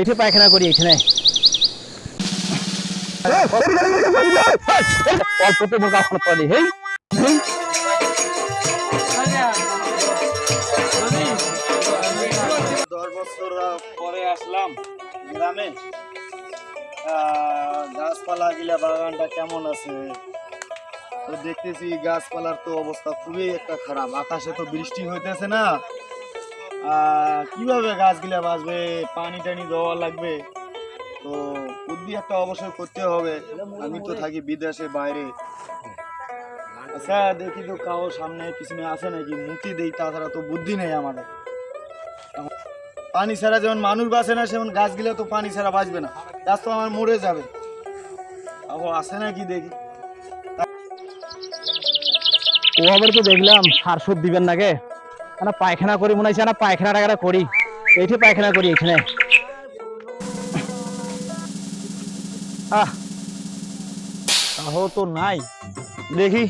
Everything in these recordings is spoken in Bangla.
এঠে পায়খানা করি এখানে অল্পতে মোকা খারাপ পানি হেই 10 বছর পরে আসলাম গ্রামে। গাছপালা গিলা বাগানটা কেমন আছে তো দেখতেছি, গাছপালার তো অবস্থা খুবই একটা খারাপ। আকাশে তো বৃষ্টি হইতেছে না, কিভাবে গাছগুলা বাঁচবে? পানি টানি দেওয়া লাগবে, তো বুদ্ধি একটা অবশ্যই করতে হবে। আমি তো থাকি বিদেশে বাইরে। আচ্ছা দেখি তো কারো সামনে পিছনে আছে নাকি, মুতি দেই, তাছাড়া তো বুদ্ধি নেই আমাদের। পানি ছাড়া যেমন মানুষ বাঁচে না, সেমন গাছগুলো তো পানি ছাড়া বাঁচবে না, গাছ তো আমার মরে যাবে। আবার আছে নাকি দেখি। ও আবার তো দেখলাম সার সুদ দিবেন নাকি না, পায়খানা করি মনে হচ্ছে না, পায়খানা টাকাটা করি এইঠে পায়খানা করি এখানে। তাও তো নাই, দেখি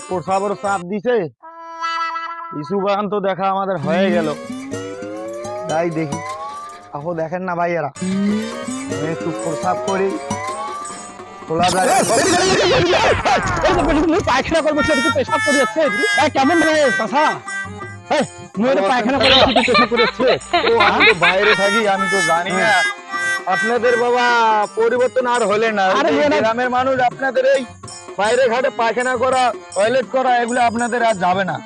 প্রসাবর চাপ দিছে, ইস্যু বাগান তো দেখা আমাদের হয়ে গেল। তাই দেখি, আহো দেখেন না ভাইয়ারা, একটু প্রসাব করি, খোলা যায় পায়খানা করবো, সেটা পেশাব করে যাচ্ছে কেমন পায়খানা করে পেশাব করে যাচ্ছে। আমি তো বাইরে থাকি, আমি তো জানি না। আপনাদের বাবা পরিবর্তন আর হলে না, গ্রামের মানুষ আপনাদের এই বাইরে ঘাটে পায়খানা করা, টয়লেট করা, এগুলো আপনাদের আর যাবে না।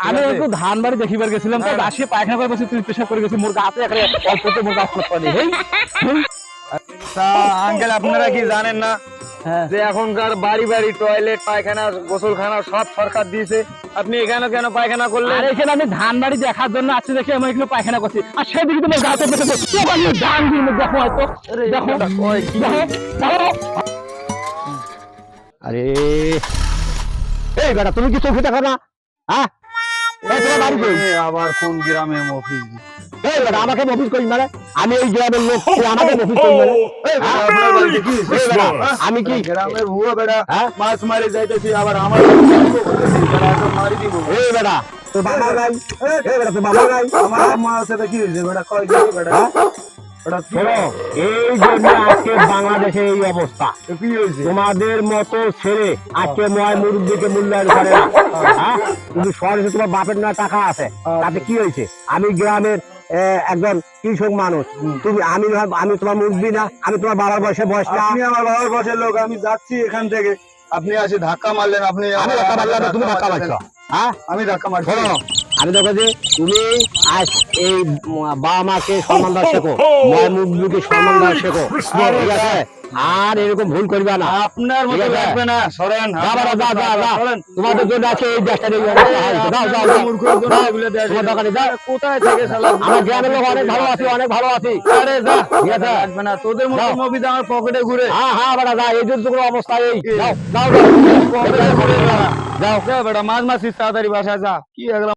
আমি একটু ধান বাড়ি দেখিবার গেছিলাম, তো আসিয়ে পায়খানা করে বসে তুই পেশাব করে গেছি, মোর গাছে এখানে অল্পতে মোর গাছ পানি। আঙ্কেল আপনারা কি জানেন না যে এখনকার বাড়ি বাড়ি টয়লেট, পায়খানা, গোসলখানা সব সরকার দিয়েছে? আপনি এখানে কেন পায়খানা করলেন? আর এখানে আমি ধান বাড়ি দেখার জন্য আসছি, দেখে আমি এখানে পায়খানা করছি, আর সেদিকে তোমার গাছে ধান দিয়ে দেখো হয়তো, দেখো আরে এই বেটা, তুমি কি চোখে দেখো না? হ্যাঁ, আবার কোন গ্রামের মফিজ? আমাকে মফিজ করি মানে? আমি এই গ্রামের লোক, আমাকে মফিজ করি মানে? আমি কি গ্রামের ভুয়া বেটা? মাছ মারি যাইতেছি, আবার আমার মারি দিব। এই বেটা তোর বাবা নাই, এই বেটা তোর বাবা নাই, আমার আম্মা আছে, কি হয়েছে বেটা? কয় কি বেটা? এই জন্য আজকে বাংলাদেশে এই অবস্থা। তোমাদের মতো ছেলে আজকে ময় মুরব্বীকে মূল্যায়ন করে না। তুমি শহরে তোমার বাপের না টাকা আছে, তাতে কি হয়েছে? আমি গ্রামের একজন কৃষক মানুষ, তুমি আমি তোমার মুরব্বী না? আমি তোমার বাবার বয়সে বয়স না? আপনি আমার বাবার বয়সের লোক, আমি যাচ্ছি এখান থেকে, আপনি আসে ধাক্কা মারলেন। আপনি আমি ধাক্কা মারলাম, তুমি ধাক্কা মারছো? আমি ধাক্কা মারছি। আমি দেখো যে তুমি আজ এই বাবা মাকে সম্মান দেওয়া শেখো, ময় মুরব্বীকে সম্মান দেওয়া শেখো, ঠিক আছে? আর এরকম ভুল করবে না। আপনার মতো লাগবে না, সরেন। তোমাদের জন্য আছে এই দেশটা। কোথায় থেকে আমার গ্রামের লোক অনেক ভালো আছি, অনেক ভালো আছি। আরে যা, ঠিক আছে, লাগবে না। তোদের মতো মফিজ আমার পকেটে ঘুরে। হ্যাঁ বেটা যা, এই জন্য অবস্থা এই। যাও যাও যাও, বেটা মাঝ মাঝি তাড়াতাড়ি বাসায় যা। কি